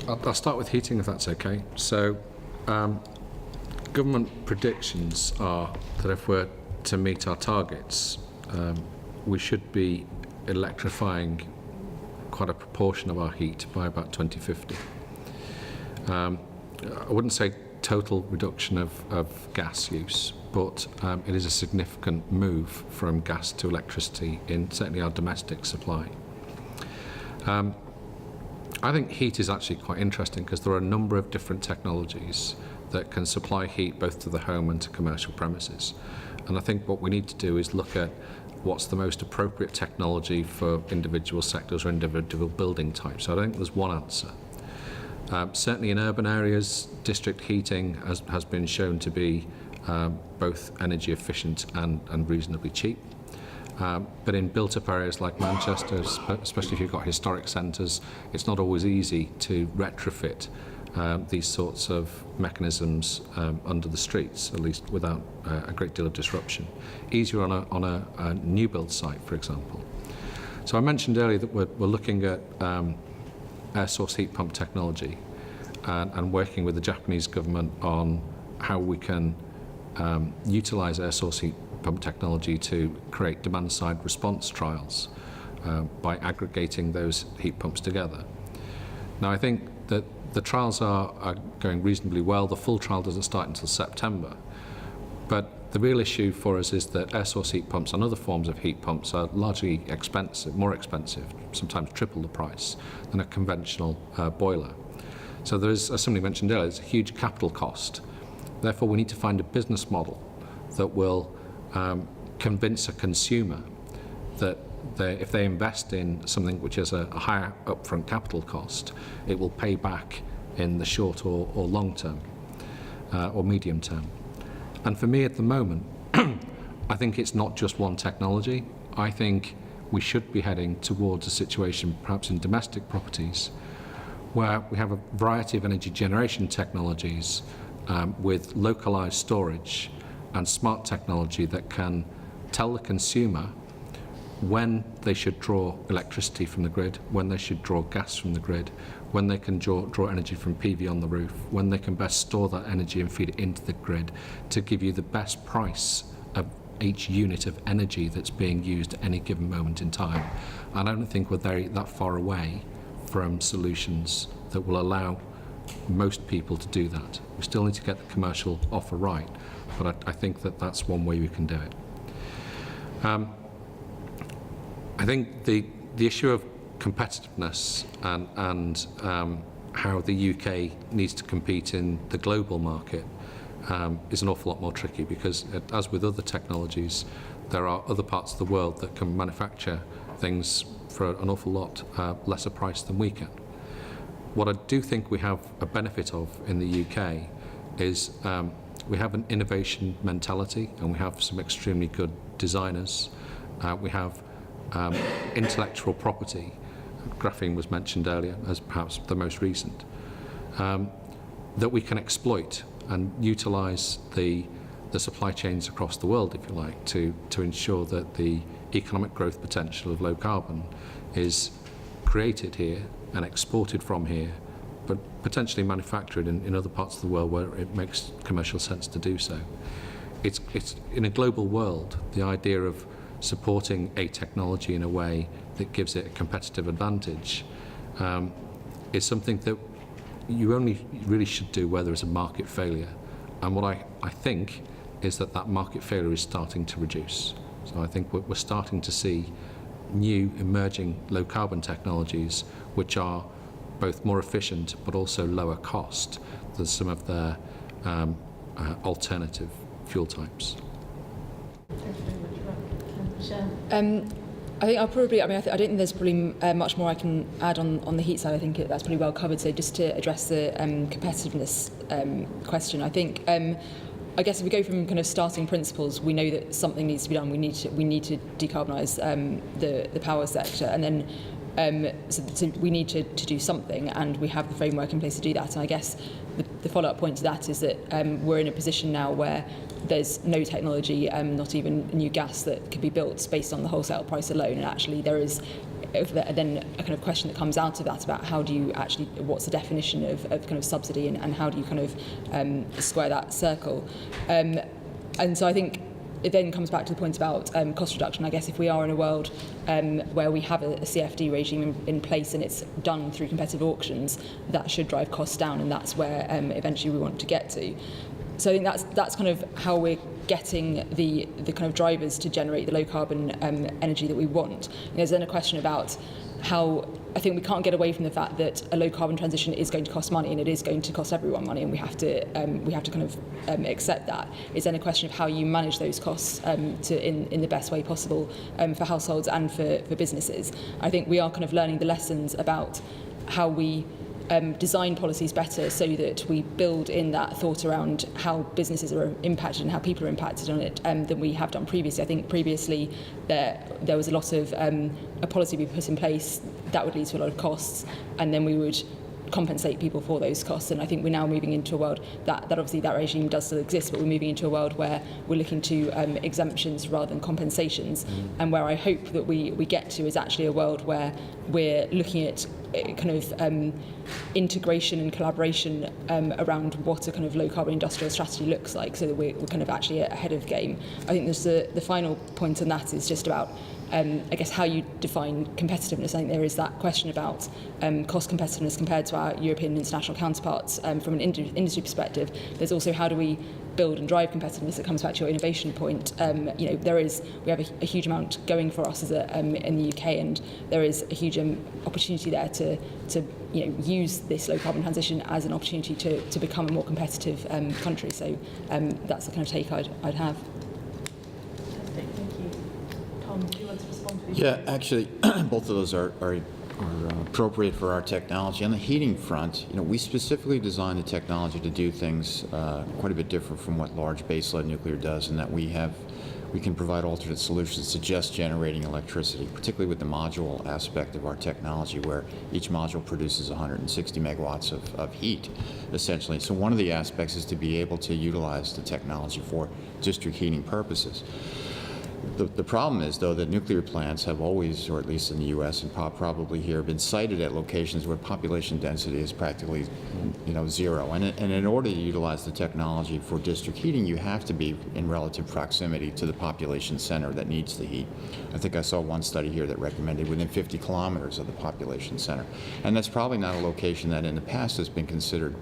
I'll start with heating, if that's okay. So, government predictions are that if we're to meet our targets, we should be electrifying quite a proportion of our heat by about 2050. I wouldn't say total reduction of gas use, but it is a significant move from gas to electricity in certainly our domestic supply. I think heat is actually quite interesting because there are a number of different technologies that can supply heat both to the home and to commercial premises. And I think what we need to do is look at what's the most appropriate technology for individual sectors or individual building types. So I don't think there's one answer. Certainly in urban areas, district heating has been shown to be both energy efficient and reasonably cheap. But in built-up areas like Manchester, especially if you've got historic centres, it's not always easy to retrofit these sorts of mechanisms under the streets, at least without a great deal of disruption. Easier on a new build site, for example. So I mentioned earlier that we're looking at air source heat pump technology and working with the Japanese government on how we can utilise air source heat pump technology to create demand-side response trials by aggregating those heat pumps together. Now, I think that the trials are going reasonably well. The full trial doesn't start until September. But the real issue for us is that air source heat pumps and other forms of heat pumps are largely expensive, more expensive, sometimes triple the price than a conventional boiler. So there is, as somebody mentioned earlier, there's a huge capital cost. Therefore, we need to find a business model that will convince a consumer that if they invest in something which has a higher upfront capital cost, it will pay back in the short or long term or medium term. And for me at the moment, I think it's not just one technology. I think we should be heading towards a situation, perhaps in domestic properties, where we have a variety of energy generation technologies with localized storage and smart technology that can tell the consumer when they should draw electricity from the grid, when they should draw gas from the grid, when they can draw energy from PV on the roof, when they can best store that energy and feed it into the grid to give you the best price of each unit of energy that's being used at any given moment in time. And I don't think we're that far away from solutions that will allow most people to do that. We still need to get the commercial offer right, but I think that that's one way we can do it. I think the issue of competitiveness and how the UK needs to compete in the global market is an awful lot more tricky, because as with other technologies, there are other parts of the world that can manufacture things for an awful lot lesser price than we can. What I do think we have a benefit of in the UK is we have an innovation mentality, and we have some extremely good designers. We have intellectual property. Graphene was mentioned earlier as perhaps the most recent, that we can exploit and utilise the supply chains across the world, if you like, to ensure that the economic growth potential of low carbon is created here and exported from here, but potentially manufactured in other parts of the world where it makes commercial sense to do so. It's in a global world, the idea of supporting a technology in a way that gives it a competitive advantage is something that you only really should do where there is a market failure. And what I think is that market failure is starting to reduce. So I think we're starting to see new emerging low carbon technologies which are both more efficient but also lower cost than some of their alternative fuel types. Thank you very much, Michelle. I think I'll probably, I don't think there's probably much more I can add on the heat side. I think that's pretty well covered. So just to address the competitiveness question, I think, I guess if we go from kind of starting principles, we know that something needs to be done. We need to decarbonise the power sector, and then so we need to do something, and we have the framework in place to do that. And I guess the follow-up point to that is that we're in a position now where there's no technology, not even new gas, that could be built based on the wholesale price alone. And actually there is then a kind of question that comes out of that about how do you actually, what's the definition of kind of subsidy, and how do you kind of square that circle. And so I think it then comes back to the point about cost reduction. I guess if we are in a world where we have a CFD regime in place and it's done through competitive auctions, that should drive costs down, and that's where eventually we want to get to. So I think that's kind of how we're getting the kind of drivers to generate the low carbon energy that we want. There's then a question about how I think we can't get away from the fact that a low carbon transition is going to cost money, and it is going to cost everyone money, and we have to kind of accept that. It's then a question of how you manage those costs in the best way possible for households and for businesses. I think we are kind of learning the lessons about how we design policies better so that we build in that thought around how businesses are impacted and how people are impacted on it than we have done previously. I think previously there was a lot of a policy we put in place that would lead to a lot of costs, and then we would compensate people for those costs. And I think we're now moving into a world that obviously that regime does still exist, but we're moving into a world where we're looking to exemptions rather than compensations. And where I hope that we get to is actually a world where we're looking at kind of integration and collaboration around what a kind of low carbon industrial strategy looks like, so that we're kind of actually ahead of game. I think there's the final point on that is just about I guess how you define competitiveness. I think there is that question about cost competitiveness compared to our European and international counterparts from an industry perspective. There's also how do we build and drive competitiveness. That comes back to your innovation point. We have a huge amount going for us as in the UK, and there is a huge opportunity there to use this low carbon transition as an opportunity to become a more competitive country. So that's the kind of take I'd have. Fantastic, thank you. Tom, do you want to respond to these? Yeah, actually, both of those are appropriate for our technology. On the heating front, we specifically designed the technology to do things quite a bit different from what large baseload nuclear does, in that we can provide alternate solutions to just generating electricity, particularly with the module aspect of our technology, where each module produces 160 megawatts of heat, essentially. So one of the aspects is to be able to utilize the technology for district heating purposes. The problem is, though, that nuclear plants have always, or at least in the U.S. and probably here, been sited at locations where population density is practically, zero. And in order to utilize the technology for district heating, you have to be in relative proximity to the population center that needs the heat. I think I saw one study here that recommended within 50 kilometers of the population center. And that's probably not a location that in the past has been considered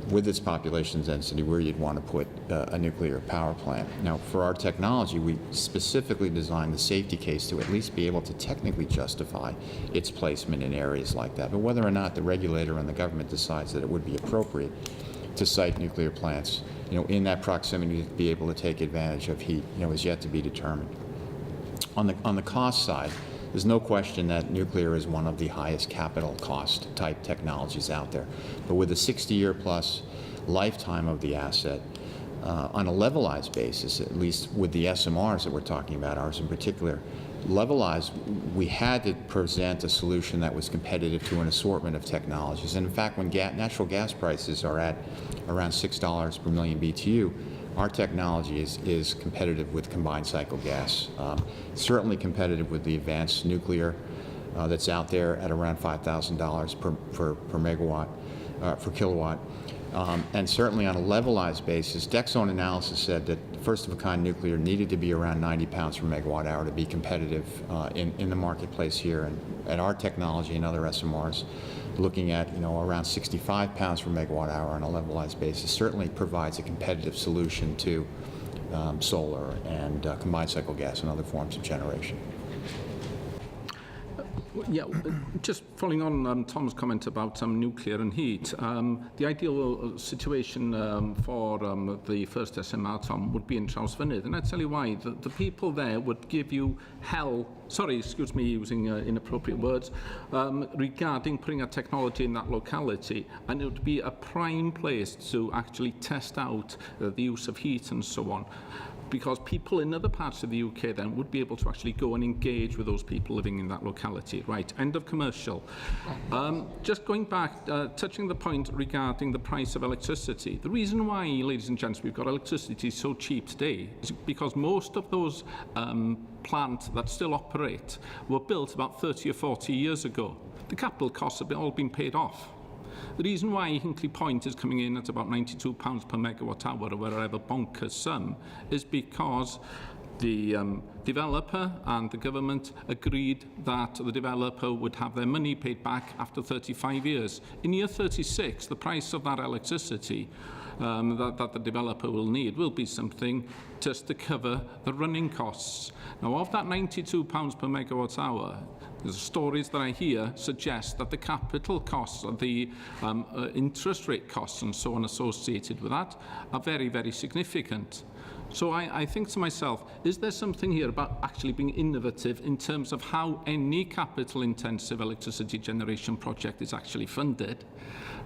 with its population density where you'd want to put a nuclear power plant. Now, for our technology, we specifically designed the safety case to at least be able to technically justify its placement in areas like that. But whether or not the regulator and the government decides that it would be appropriate to site nuclear plants, in that proximity to be able to take advantage of heat, is yet to be determined. On the cost side, there's no question that nuclear is one of the highest capital cost type technologies out there. But with a 60-year plus lifetime of the asset, on a levelized basis, at least with the SMRs that we're talking about, ours in particular, levelized, we had to present a solution that was competitive to an assortment of technologies. And in fact, when natural gas prices are at around $6 per million BTU, our technology is competitive with combined cycle gas, certainly competitive with the advanced nuclear that's out there at around $5,000 per megawatt, per kilowatt. And certainly on a levelized basis, DEC's own analysis said that first-of-a-kind nuclear needed to be around 90 pounds per megawatt hour to be competitive in the marketplace here. And our technology and other SMRs, looking at around 65 pounds per megawatt hour on a levelized basis, certainly provides a competitive solution to solar and combined cycle gas and other forms of generation. Yeah, just following on Tom's comment about nuclear and heat, the ideal situation for the first SMR, Tom, would be in Trawsfynydd, and I'll tell you why. The people there would give you hell, sorry, excuse me using inappropriate words, regarding putting a technology in that locality, and it would be a prime place to actually test out the use of heat and so on, because people in other parts of the UK then would be able to actually go and engage with those people living in that locality. Right, end of commercial. Just going back, touching the point regarding the price of electricity. The reason why, ladies and gents, we've got electricity so cheap today is because most of those plants that still operate were built about 30 or 40 years ago. The capital costs have all been paid off. The reason why Hinkley Point is coming in at about £92 per megawatt hour, or wherever bonkers sum, is because the developer and the government agreed that the developer would have their money paid back after 35 years. In year 36, the price of that electricity that the developer will need will be something just to cover the running costs. Now, of that £92 per megawatt hour, The stories that I hear suggest that the capital costs, the interest rate costs and so on associated with that are very, very significant. So I think to myself, is there something here about actually being innovative in terms of how any capital-intensive electricity generation project is actually funded?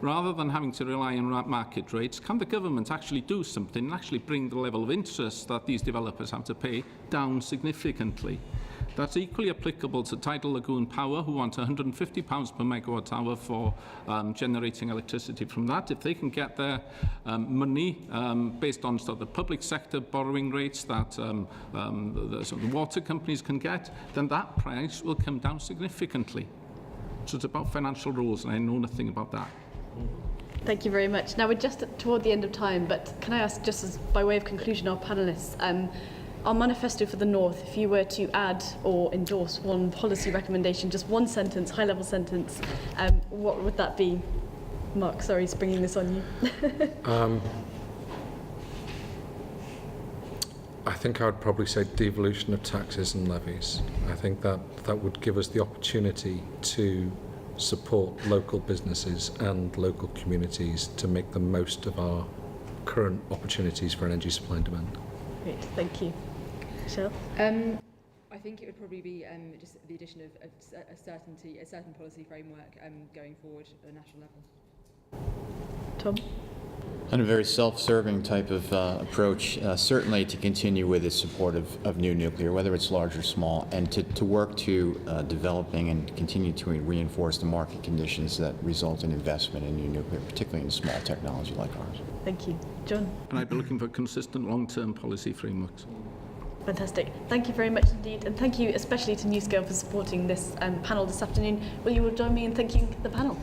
Rather than having to rely on market rates, can the government actually do something and actually bring the level of interest that these developers have to pay down significantly? That's equally applicable to Tidal Lagoon Power, who want £150 per megawatt hour for generating electricity from that. If they can get their money based on sort of the public sector borrowing rates that the water companies can get, then that price will come down significantly. So it's about financial rules, and I know nothing about that. Thank you very much. Now we're just toward the end of time, but can I ask, just as by way of conclusion, our panellists, our manifesto for the North, if you were to add or endorse one policy recommendation, just one sentence, high-level sentence, what would that be? Mark, sorry, springing this on you. I think I would probably say devolution of taxes and levies. I think that would give us the opportunity to support local businesses and local communities to make the most of our current opportunities for energy supply and demand. Great, thank you. Michelle? I think it would probably be just the addition of a certain policy framework going forward at a national level. Tom? And a very self-serving type of approach, certainly to continue with its support of new nuclear, whether it's large or small, and to work to developing and continue to reinforce the market conditions that result in investment in new nuclear, particularly in small technology like ours. Thank you. John? And I'd be looking for consistent long-term policy frameworks. Fantastic. Thank you very much indeed, and thank you especially to NuScale for supporting this panel this afternoon. Will you all join me in thanking the panel?